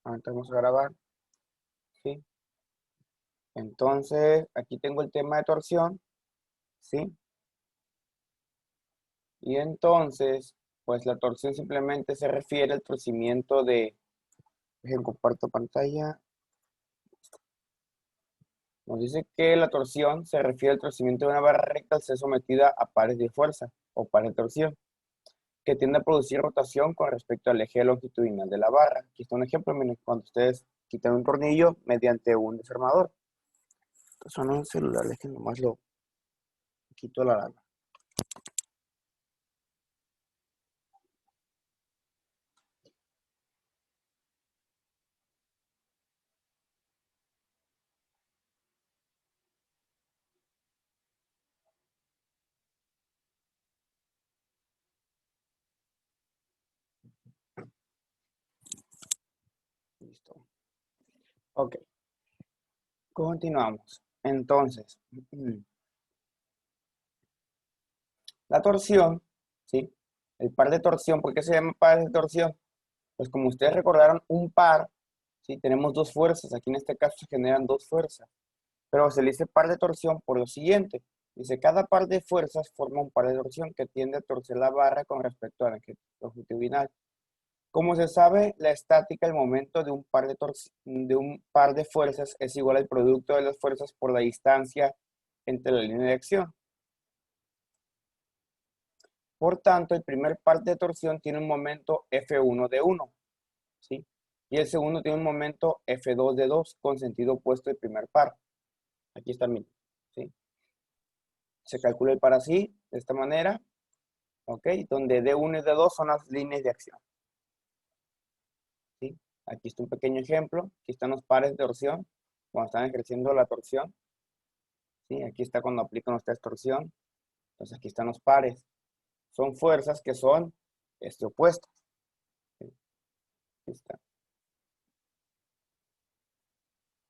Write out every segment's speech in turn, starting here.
Ahorita vamos a grabar, ¿sí? Entonces, aquí tengo el tema de torsión, ¿sí? Y entonces, pues la torsión simplemente se refiere al torcimiento de, dejen comparto pantalla, nos dice que la torsión se refiere al torcimiento de una barra recta al ser sometida a pares de fuerza o pares de torsión, que tiende a producir rotación con respecto al eje longitudinal de la barra. Aquí está un ejemplo, miren, cuando ustedes quitan un tornillo mediante un desarmador. Estos son un celular, es que nomás lo quito la lana. Listo. Ok, continuamos. Entonces, la torsión, ¿sí? El par de torsión, ¿por qué se llama par de torsión? Pues como ustedes recordaron, un par, ¿sí? Tenemos dos fuerzas. Aquí en este caso se generan dos fuerzas. Pero se le dice par de torsión por lo siguiente. Dice, cada par de fuerzas forma un par de torsión que tiende a torcer la barra con respecto al eje longitudinal. Como se sabe, la estática, el momento de un par de fuerzas es igual al producto de las fuerzas por la distancia entre la línea de acción. Por tanto, el primer par de torsión tiene un momento F1 de 1, ¿sí? Y el segundo tiene un momento F2 de 2 con sentido opuesto del primer par. Aquí está mi, ¿sí? Se calcula el par así, de esta manera, ¿ok? Donde D1 y D2 son las líneas de acción, ¿sí? Aquí está un pequeño ejemplo. Aquí están los pares de torsión cuando están ejerciendo la torsión, ¿sí? Aquí está cuando aplican ustedes torsión. Entonces aquí están los pares. Son fuerzas que son opuestas, ¿sí? Aquí está.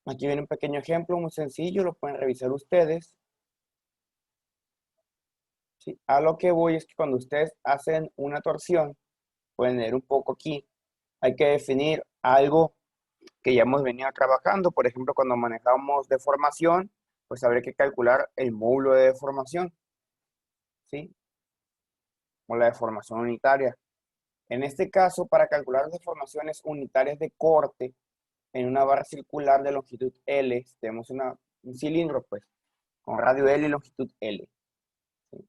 Aquí viene un pequeño ejemplo muy sencillo, lo pueden revisar ustedes, ¿sí? A lo que voy es que cuando ustedes hacen una torsión, pueden leer un poco aquí, hay que definir algo que ya hemos venido trabajando. Por ejemplo, cuando manejamos deformación, pues habría que calcular el módulo de deformación, ¿sí? O la deformación unitaria. En este caso, para calcular deformaciones unitarias de corte en una barra circular de longitud L, tenemos un cilindro, pues, con radio L y longitud L, ¿sí?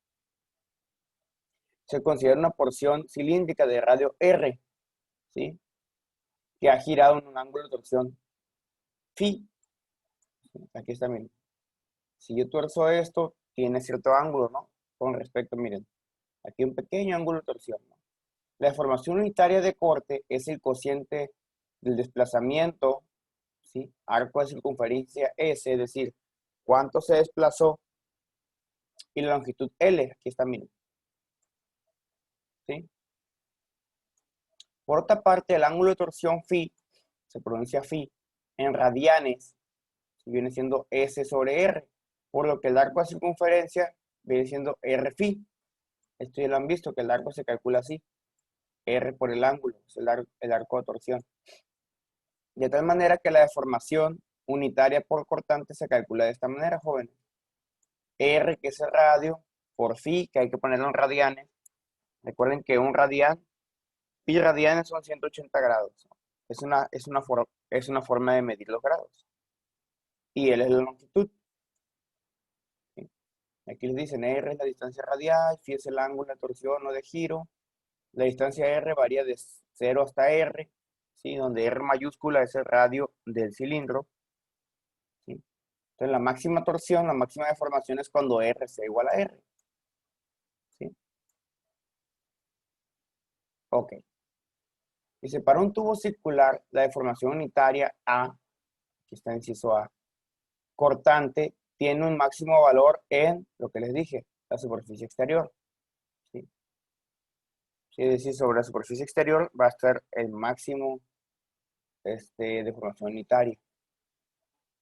Se considera una porción cilíndrica de radio R, ¿sí? Que ha girado en un ángulo de torsión phi. Aquí está, miren. Si yo tuerzo esto, tiene cierto ángulo, ¿no? Con respecto, miren, aquí un pequeño ángulo de torsión, ¿no? La deformación unitaria de corte es el cociente del desplazamiento, ¿sí? Arco de circunferencia S, es decir, cuánto se desplazó, y la longitud L, aquí está, miren, ¿sí? Por otra parte, el ángulo de torsión phi, se pronuncia phi, en radianes, viene siendo S sobre R, por lo que el arco de circunferencia viene siendo R phi. Esto ya lo han visto, que el arco se calcula así, R por el ángulo, es el arco de torsión. De tal manera que la deformación unitaria por cortante se calcula de esta manera, jóvenes. R, que es el radio, por phi, que hay que ponerlo en radianes. Recuerden que un radian, pi radianes son 180 grados. Es una forma de medir los grados. Y L es la longitud, ¿sí? Aquí les dicen R es la distancia radial, phi es el ángulo de torsión o de giro. La distancia R varía de 0 hasta R, ¿sí? Donde R mayúscula es el radio del cilindro, ¿sí? Entonces la máxima torsión, la máxima deformación es cuando R sea igual a R, ¿sí? Ok. Dice, para un tubo circular, la deformación unitaria A, aquí está el inciso A, cortante, tiene un máximo valor en, lo que les dije, la superficie exterior, ¿sí? Es decir, sobre la superficie exterior va a estar el máximo deformación unitaria.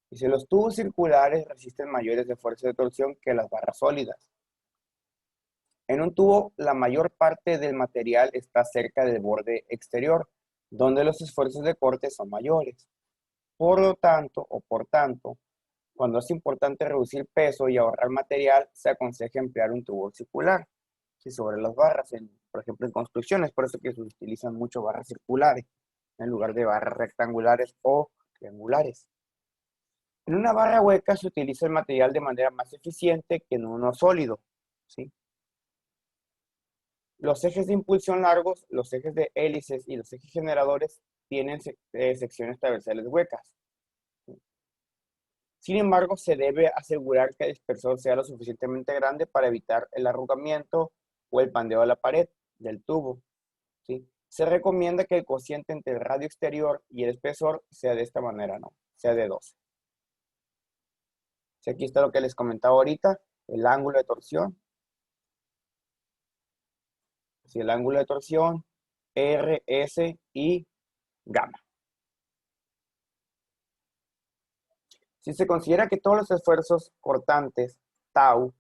Dice, los tubos circulares resisten mayores de fuerza de torsión que las barras sólidas. En un tubo, la mayor parte del material está cerca del borde exterior, donde los esfuerzos de corte son mayores. Por lo tanto, o por tanto, cuando es importante reducir peso y ahorrar material, se aconseja emplear un tubo circular. Sí, sobre las barras, por ejemplo, en construcciones, por eso que se utilizan mucho barras circulares en lugar de barras rectangulares o triangulares. En una barra hueca se utiliza el material de manera más eficiente que en uno sólido, ¿sí? Los ejes de impulsión largos, los ejes de hélices y los ejes generadores tienen secciones traversales huecas. Sin embargo, se debe asegurar que el dispersor sea lo suficientemente grande para evitar el arrugamiento o el pandeo de la pared del tubo, ¿sí? Se recomienda que el cociente entre el radio exterior y el espesor sea de esta manera, ¿no? Sea de 12. Si aquí está lo que les comentaba ahorita, el ángulo de torsión. Si el ángulo de torsión, R, S y gamma. Si se considera que todos los esfuerzos cortantes, tau,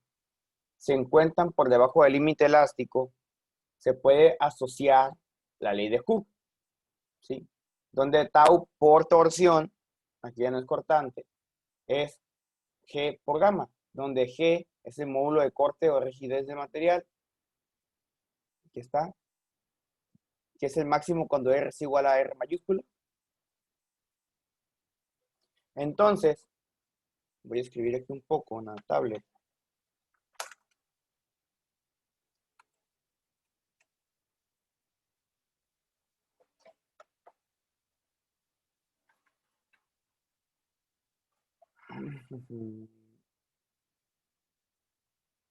se encuentran por debajo del límite elástico, se puede asociar la ley de Hooke, ¿sí? Donde tau por torsión, aquí ya no es cortante, es G por gamma, donde G es el módulo de corte o rigidez del material, aquí está, que es el máximo cuando R es igual a R mayúscula. Entonces, voy a escribir aquí un poco en la tablet.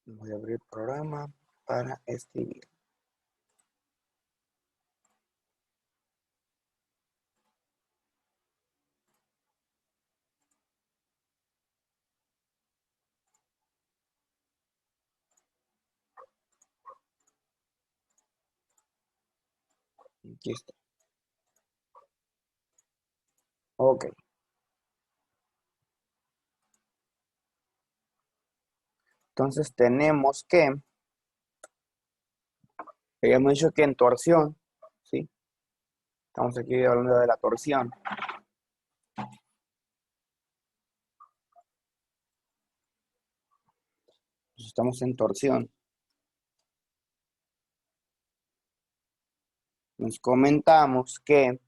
Voy a abrir el programa para escribir. Aquí está. Ok. Entonces tenemos que, habíamos dicho que en torsión, ¿sí? Estamos aquí hablando de la torsión. Entonces estamos en torsión. Nos comentamos que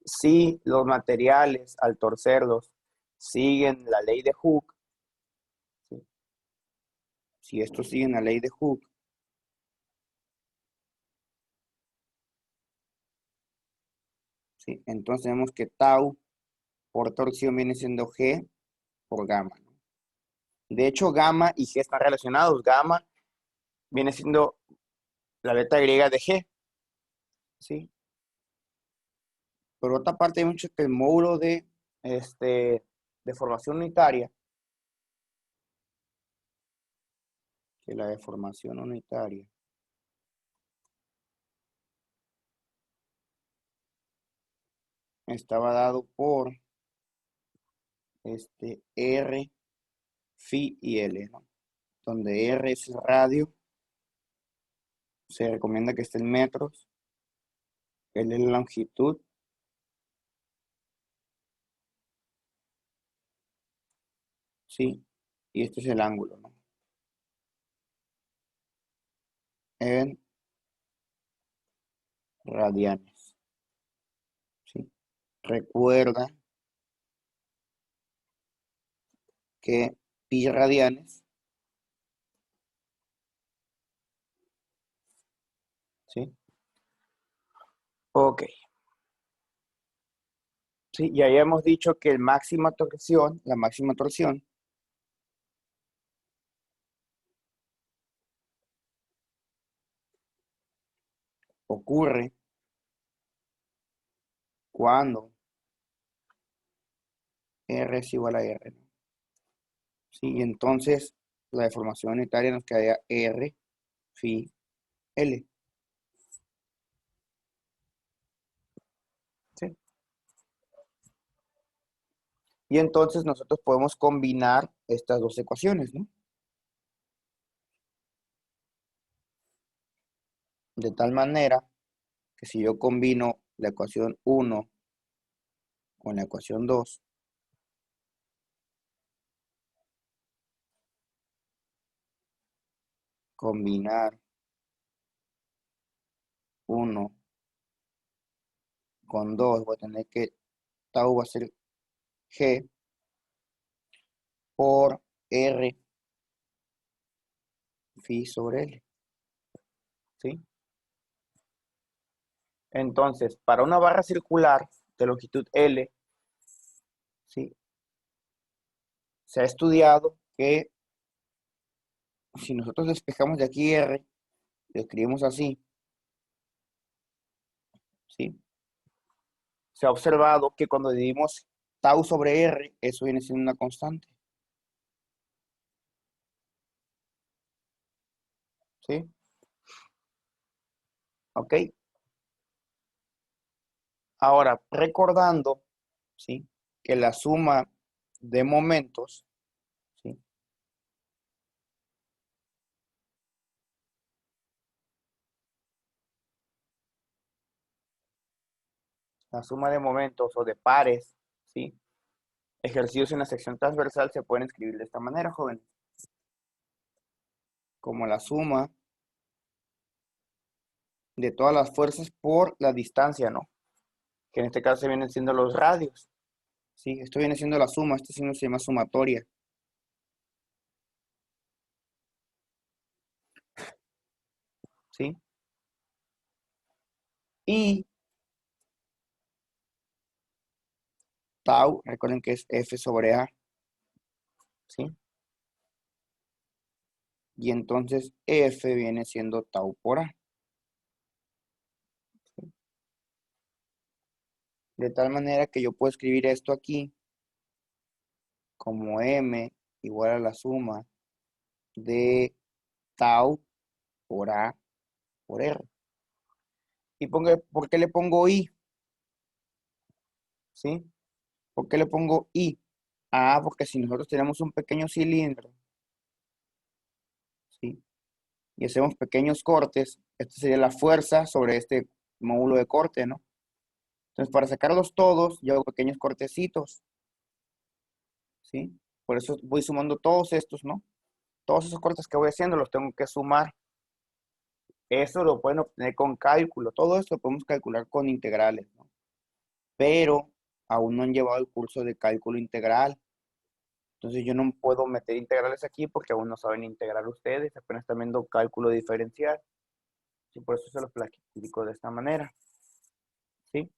si los materiales al torcerlos siguen la ley de Hooke, ¿sí? Si estos siguen la ley de Hooke, ¿sí? Entonces tenemos que tau por torsión viene siendo G por gamma, ¿no? De hecho, gamma y G están relacionados. Gamma viene siendo la letra griega de G, ¿sí? Por otra parte, hay mucho que el módulo de deformación unitaria, que la deformación unitaria estaba dado por R, phi y L, ¿no? Donde R es el radio, se recomienda que esté en metros, L es la longitud, ¿sí? Y este es el ángulo, ¿no? En radianes, ¿sí? Recuerda que pi radianes, ¿sí? Ok. Sí, ya habíamos dicho que la máxima torsión ocurre cuando R es igual a R, ¿no? Sí, y entonces la deformación unitaria nos queda R, phi, L. ¿Sí? Y entonces nosotros podemos combinar estas dos ecuaciones, ¿no? De tal manera que si yo combino la ecuación 1 con la ecuación 2, combinar 1 con 2, voy a tener que tau va a ser G por R phi sobre L, ¿sí? Entonces, para una barra circular de longitud L, ¿sí? Se ha estudiado que si nosotros despejamos de aquí R, lo escribimos así, ¿sí? Se ha observado que cuando dividimos tau sobre R, eso viene siendo una constante, ¿sí? ¿Ok? Ahora, recordando, ¿sí? Que la suma de momentos, ¿sí? La suma de momentos o de pares, ¿sí? Ejercidos en la sección transversal se pueden escribir de esta manera, jóvenes. Como la suma de todas las fuerzas por la distancia, ¿no? Que en este caso vienen siendo los radios, ¿sí? Esto viene siendo la suma, este signo se llama sumatoria, ¿sí? Y tau, recuerden que es F sobre A, ¿sí? Y entonces F viene siendo tau por A, ¿sí? De tal manera que yo puedo escribir esto aquí como M igual a la suma de tau por A por R. ¿Y por qué le pongo I? ¿Sí? ¿Por qué le pongo I? Ah, porque si nosotros tenemos un pequeño cilindro, ¿sí? Y hacemos pequeños cortes, esta sería la fuerza sobre este módulo de corte, ¿no? Entonces, para sacarlos todos, yo hago pequeños cortecitos, ¿sí? Por eso voy sumando todos estos, ¿no? Todos esos cortes que voy haciendo los tengo que sumar. Eso lo pueden obtener con cálculo. Todo esto lo podemos calcular con integrales, ¿no? Pero aún no han llevado el curso de cálculo integral. Entonces yo no puedo meter integrales aquí porque aún no saben integrar ustedes. Apenas están viendo cálculo diferencial. Y por eso se los platico de esta manera. ¿Sí?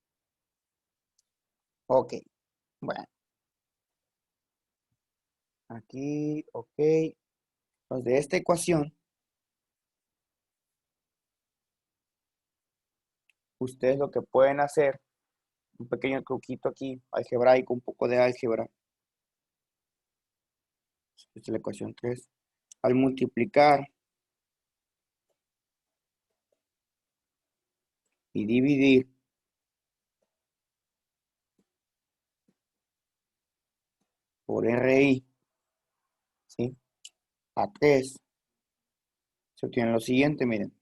Ok. Bueno. Aquí, ok. Entonces de esta ecuación, ustedes lo que pueden hacer, un pequeño truquito aquí, algebraico, un poco de álgebra. Esta es la ecuación 3. Al multiplicar y dividir por RI, ¿sí? A 3, se obtiene lo siguiente, miren.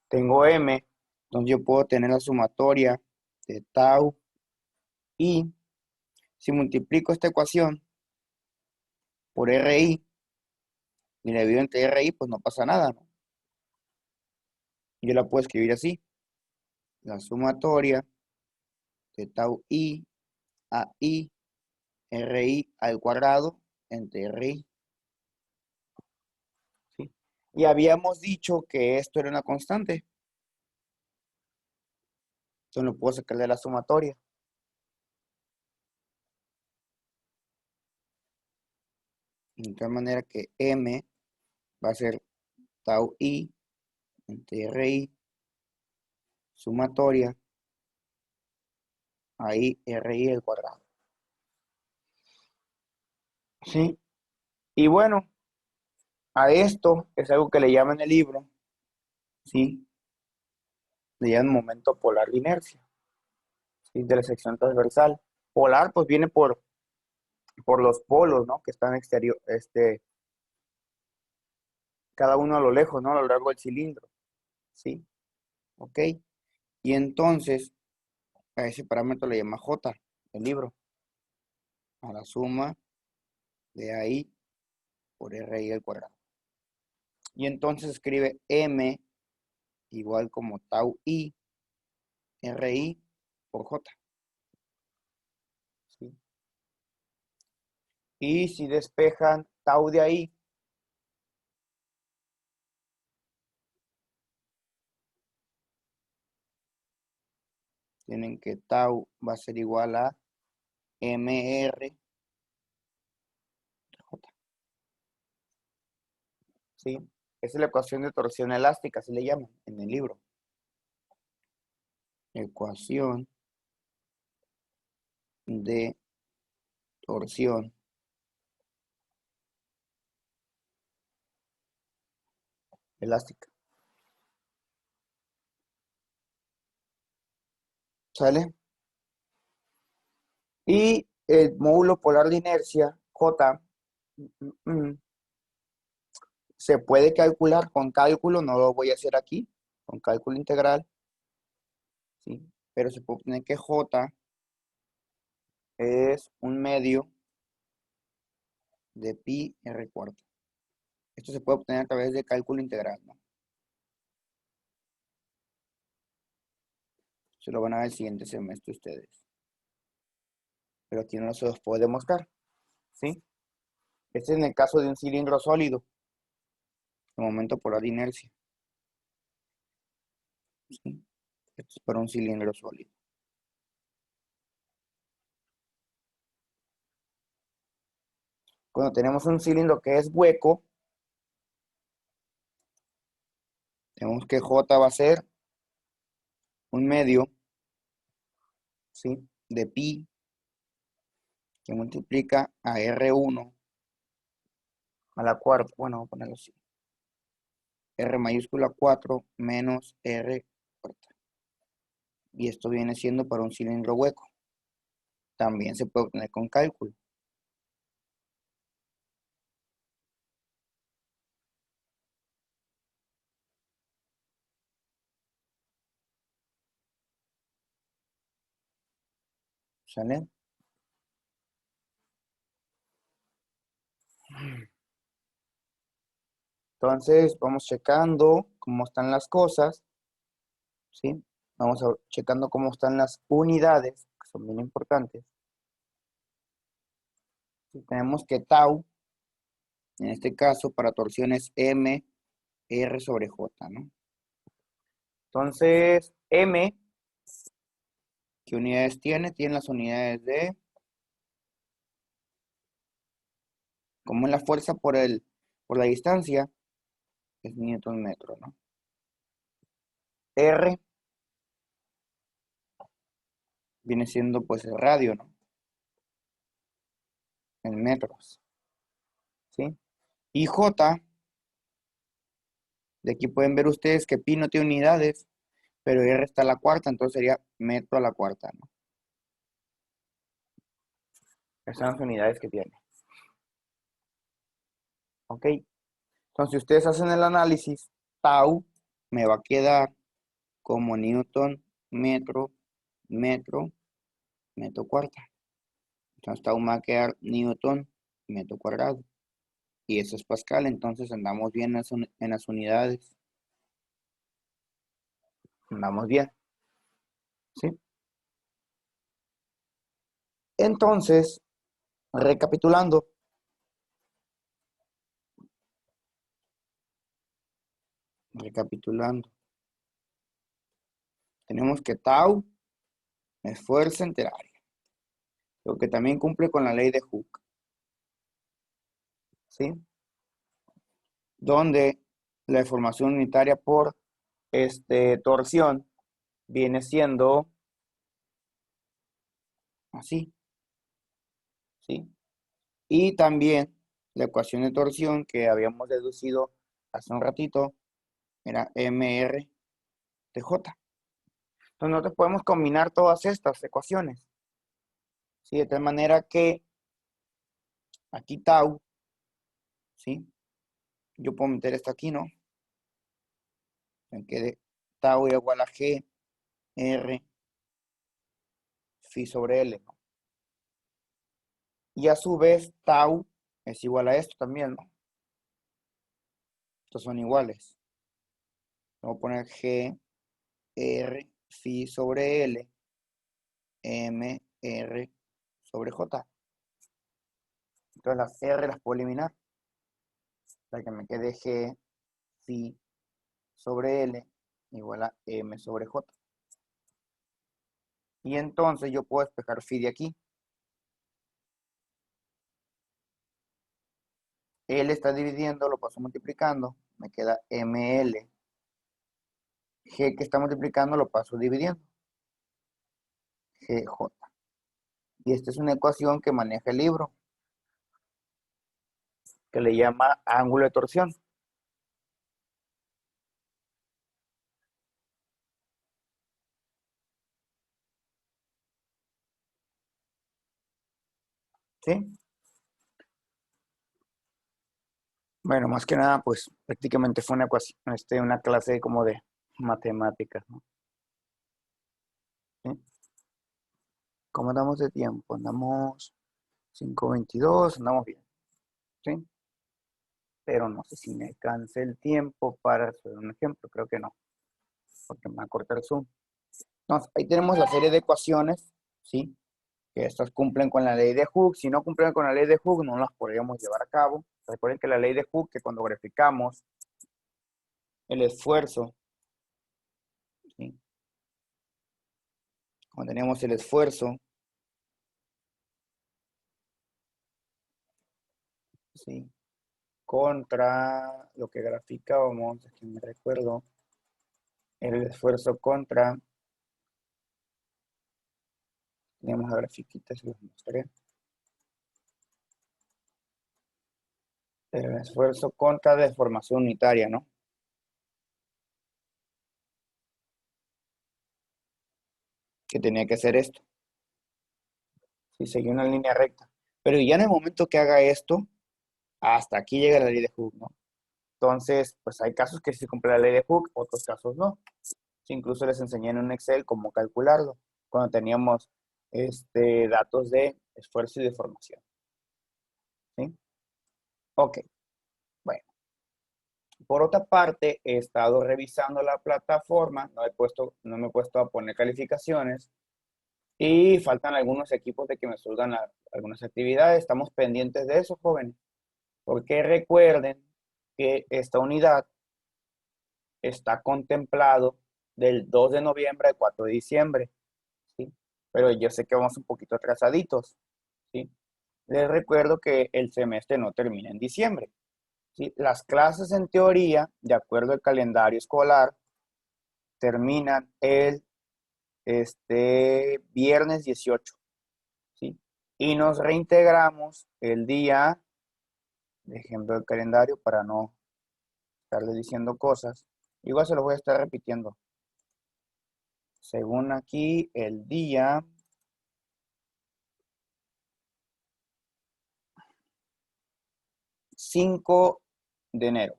Tengo M, entonces yo puedo tener la sumatoria de tau y si multiplico esta ecuación por RI y la divido entre RI, pues no pasa nada, ¿no? Yo la puedo escribir así. La sumatoria de tau I a I, RI al cuadrado entre RI. ¿Sí? Y habíamos dicho que esto era una constante. Entonces lo puedo sacar de la sumatoria. De tal manera que M va a ser tau I entre RI, sumatoria, ahí RI al cuadrado. ¿Sí? Y bueno, a esto es algo que le llaman en el libro, ¿sí? Le llaman momento polar de inercia, ¿sí? De la sección transversal. Polar, pues viene por los polos, ¿no? Que están exterior, cada uno a lo lejos, ¿no? A lo largo del cilindro, ¿sí? ¿Ok? Y entonces, a ese parámetro le llama J, el libro, a la suma de AI por RI al cuadrado. Y entonces escribe M igual como tau I, RI por J. ¿Sí? Y si despejan tau de ahí, tienen que tau va a ser igual a MR J. ¿Sí? Esa es la ecuación de torsión elástica, así le llaman en el libro. Ecuación de torsión elástica. ¿Sale? Y el módulo polar de inercia, J, se puede calcular con cálculo, no lo voy a hacer aquí, con cálculo integral, ¿sí? Pero se puede obtener que J es un medio de pi r cuarta. Esto se puede obtener a través de cálculo integral, ¿no? Se lo van a ver el siguiente semestre ustedes. Pero aquí no se los puedo demostrar, ¿sí? Este es en el caso de un cilindro sólido, el momento polar de inercia, ¿sí? Esto es para un cilindro sólido. Cuando tenemos un cilindro que es hueco, tenemos que J va a ser un medio, ¿sí? De pi que multiplica a R1 a la cuarta. Bueno, vamos a ponerlo así. R mayúscula 4 menos R cuarta. Y esto viene siendo para un cilindro hueco. También se puede obtener con cálculo. ¿Sale? Entonces, vamos checando cómo están las cosas, ¿sí? Vamos checando cómo están las unidades, que son bien importantes. ¿Sí? Tenemos que tau, en este caso, para torsiones M, R sobre J, ¿no? Entonces, M, ¿qué unidades tiene? Tiene las unidades de, como es la fuerza por la distancia, es newton metro, ¿no? R viene siendo pues el radio, ¿no? En metros, ¿sí? Y J, de aquí pueden ver ustedes que pi no tiene unidades, pero R está a la cuarta, entonces sería metro a la cuarta, ¿no? Esas son las unidades que tiene. ¿Ok? Entonces, si ustedes hacen el análisis, tau me va a quedar como newton, metro, metro, metro cuarta. Entonces, tau me va a quedar newton, metro cuadrado. Y eso es Pascal, entonces andamos bien en las unidades. Andamos bien, ¿sí? Entonces, recapitulando, recapitulando, tenemos que tau es fuerza entre área, lo que también cumple con la ley de Hooke, ¿sí? Donde la deformación unitaria por torsión viene siendo así, ¿sí? Y también la ecuación de torsión que habíamos deducido hace un ratito era MR de J. Entonces nosotros podemos combinar todas estas ecuaciones, ¿sí? De tal manera que aquí tau, ¿sí? Yo puedo meter esto aquí, ¿no? Me quede tau igual a G, R, phi sobre L, ¿no? Y a su vez, tau es igual a esto también, ¿no? Estos son iguales. Vamos a poner G, R, phi sobre L, M, R sobre J. Entonces las R las puedo eliminar para que me quede G, phi sobre L igual a M sobre J. Y entonces yo puedo despejar phi de aquí. L está dividiendo, lo paso multiplicando, me queda ML. G que está multiplicando lo paso dividiendo, GJ. Y esta es una ecuación que maneja el libro, que le llama ángulo de torsión. ¿Sí? Bueno, más que nada, pues prácticamente fue una ecuación, una clase como de matemáticas, ¿no? ¿Sí? ¿Cómo andamos de tiempo? Andamos 5:22, andamos bien, ¿sí? Pero no sé si me alcance el tiempo para hacer un ejemplo, creo que no, porque me va a cortar Zoom. Entonces, ahí tenemos la serie de ecuaciones, ¿sí? Que estas cumplen con la ley de Hooke. Si no cumplen con la ley de Hooke, no las podríamos llevar a cabo. Recuerden que la ley de Hooke, que cuando verificamos el esfuerzo, ¿sí? Cuando tenemos el esfuerzo, ¿sí? Contra lo que graficábamos, es que me recuerdo, era el esfuerzo contra, teníamos la grafiquita, se los mostré, era el esfuerzo contra deformación unitaria, ¿no? Que tenía que hacer esto, si seguía una línea recta. Pero ya en el momento que haga esto, hasta aquí llega la ley de Hooke, ¿no? Entonces, pues hay casos que sí se cumple la ley de Hooke, otros casos no. Sí, incluso les enseñé en un Excel cómo calcularlo, cuando teníamos datos de esfuerzo y deformación. ¿Sí? Ok, bueno. Por otra parte, he estado revisando la plataforma, no me he puesto a poner calificaciones y faltan algunos equipos de que me surjan algunas actividades. Estamos pendientes de eso, jóvenes, porque recuerden que esta unidad está contemplado del 2 de noviembre al 4 de diciembre, ¿sí? Pero yo sé que vamos un poquito atrasaditos, ¿sí? Les recuerdo que el semestre no termina en diciembre, ¿sí? Las clases en teoría, de acuerdo al calendario escolar, terminan el viernes 18, ¿sí? Y nos reintegramos el día, déjenme ver el calendario para no estarle diciendo cosas. Igual se los voy a estar repitiendo. Según aquí, el día 5 de enero,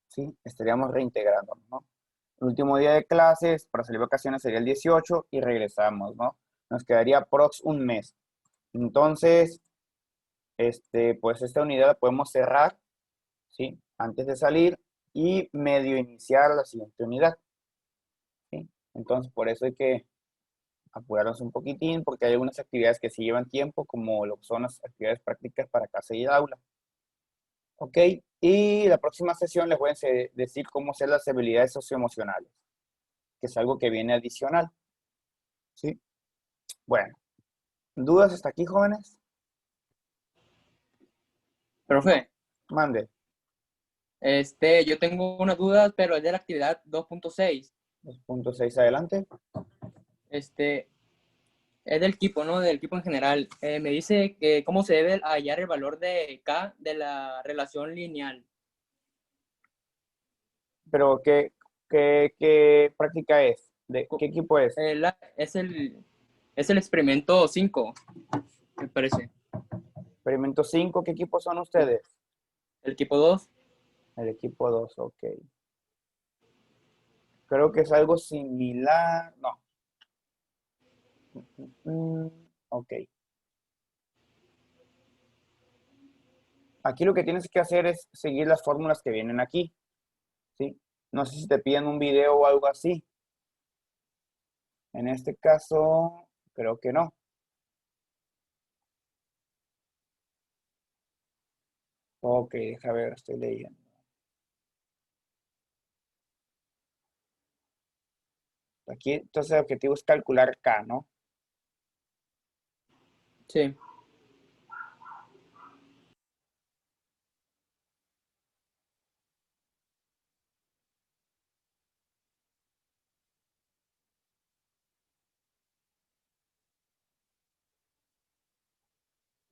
¿sí? Estaríamos reintegrándonos, ¿no? El último día de clases para salir de vacaciones sería el 18 y regresamos, ¿no? Nos quedaría prox un mes. Entonces, pues esta unidad la podemos cerrar, ¿sí? Antes de salir y medio iniciar la siguiente unidad, ¿sí? Entonces, por eso hay que apurarnos un poquitín porque hay algunas actividades que sí llevan tiempo, como lo que son las actividades prácticas para casa y aula. ¿Ok? Y la próxima sesión les voy a decir cómo hacer las habilidades socioemocionales, que es algo que viene adicional, ¿sí? Bueno, ¿dudas hasta aquí, jóvenes? Profe, Mande. yo tengo unas dudas, pero es de la actividad 2.6. 2.6 adelante. Este, es del equipo, ¿no? Del equipo en general. Me dice que cómo se debe hallar el valor de K de la relación lineal. Pero, ¿qué práctica es? ¿De Co- qué equipo es? Es el experimento 5, me parece. Experimento 5, ¿qué equipo son Sí. ustedes? El equipo 2. El equipo 2, ok. Creo que es algo similar. No, Ok. Aquí lo que tienes que hacer es seguir las fórmulas que vienen aquí, ¿sí? No sé si te piden un video o algo así. En este caso, creo que no. Ok, deja ver, estoy leyendo. Aquí, entonces, el objetivo es calcular K, ¿no? Sí.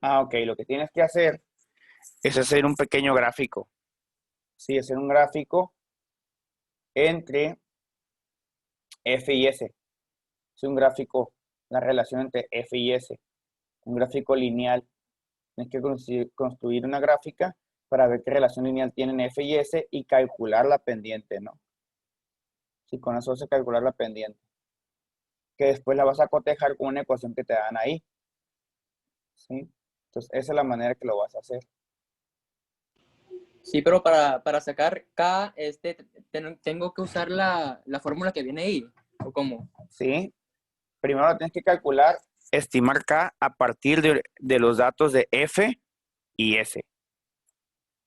Ah, ok, lo que tienes que hacer es hacer un pequeño gráfico. Sí, hacer un gráfico entre F y S. Es un gráfico, la relación entre F y S. Un gráfico lineal. Tienes que construir una gráfica para ver qué relación lineal tienen F y S y calcular la pendiente, ¿no? Sí, con eso se calcular la pendiente. Que después la vas a cotejar con una ecuación que te dan ahí. ¿Sí? Entonces, esa es la manera que lo vas a hacer. Sí, pero para sacar K, tengo que usar la fórmula que viene ahí, ¿o cómo? ¿Sí? Primero tienes que calcular, estimar K a partir de los datos de F y S.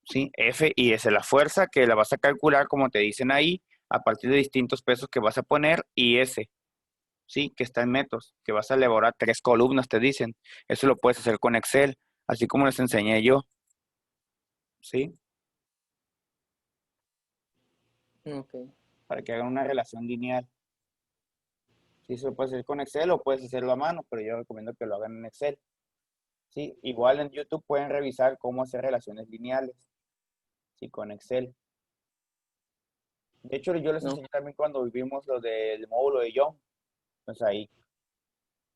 ¿Sí? F y S, la fuerza que la vas a calcular, como te dicen ahí, a partir de distintos pesos que vas a poner, y S, ¿sí? Que está en metros, que vas a elaborar 3 columnas, te dicen. Eso lo puedes hacer con Excel, así como les enseñé yo, ¿sí? Ok. Para que hagan una relación lineal. Sí, eso lo puedes hacer con Excel o puedes hacerlo a mano, pero yo recomiendo que lo hagan en Excel. Sí, igual en YouTube pueden revisar cómo hacer relaciones lineales, sí, con Excel. De hecho, yo les No. enseñé también cuando vivimos lo del módulo de Young, pues ahí.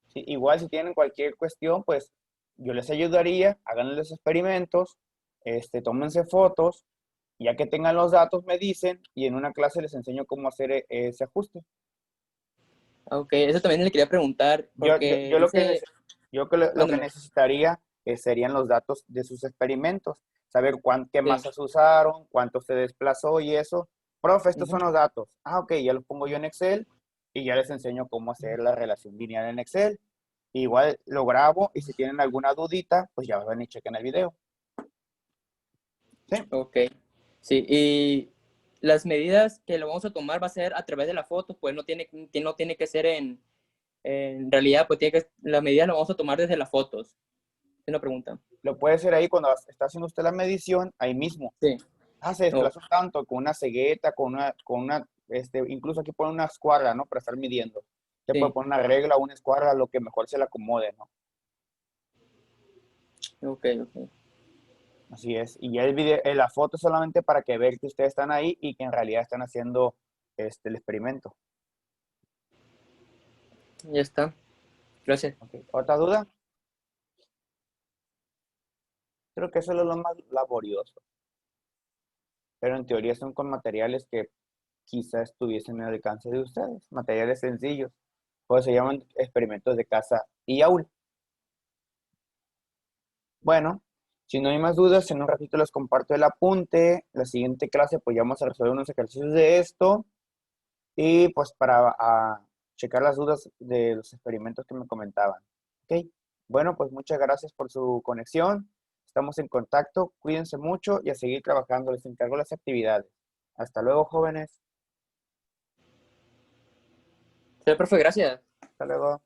Sí, igual si tienen cualquier cuestión, pues yo les ayudaría, hagan los experimentos, tómense fotos, ya que tengan los datos me dicen y en una clase les enseño cómo hacer ese ajuste. Ok, eso también le quería preguntar, porque Yo lo que, dice, lo que mándame. necesitaría serían los datos de sus experimentos, saber qué Sí. masas usaron, cuánto se desplazó y eso. Profe, estos son Ujú. los datos. Ah, ok, ya los pongo yo en Excel y ya les enseño cómo hacer la relación lineal en Excel. Igual lo grabo y si tienen alguna dudita, pues ya van y chequen el video. ¿Sí? Ok. Sí, y las medidas que lo vamos a tomar va a ser a través de la foto, pues no tiene que ser en realidad, pues la medida la vamos a tomar desde las fotos. Es una pregunta. Lo puede hacer ahí cuando está haciendo usted la medición, ahí mismo. Sí. Ah, se Oh, desplazó tanto con una cegueta, incluso aquí pone una escuadra, ¿no? Para estar midiendo. Se puede sí. poner una regla, una escuadra, lo que mejor se le acomode, ¿no? Ok, ok. Así es. Y ya el video, la foto es solamente para que vean que ustedes están ahí y que en realidad están haciendo el experimento. Ya está. Gracias. Okay. ¿Otra duda? Creo que eso es lo más laborioso. Pero en teoría son con materiales que quizás estuviesen al alcance de ustedes. Materiales sencillos. Pues se llaman experimentos de casa y aula. Bueno, si no hay más dudas, en un ratito les comparto el apunte. La siguiente clase, pues ya vamos a resolver unos ejercicios de esto. Y pues para checar las dudas de los experimentos que me comentaban. Ok. Bueno, pues muchas gracias por su conexión. Estamos en contacto. Cuídense mucho y a seguir trabajando. Les encargo las actividades. Hasta luego, jóvenes. Sí, profe, gracias. Hasta luego.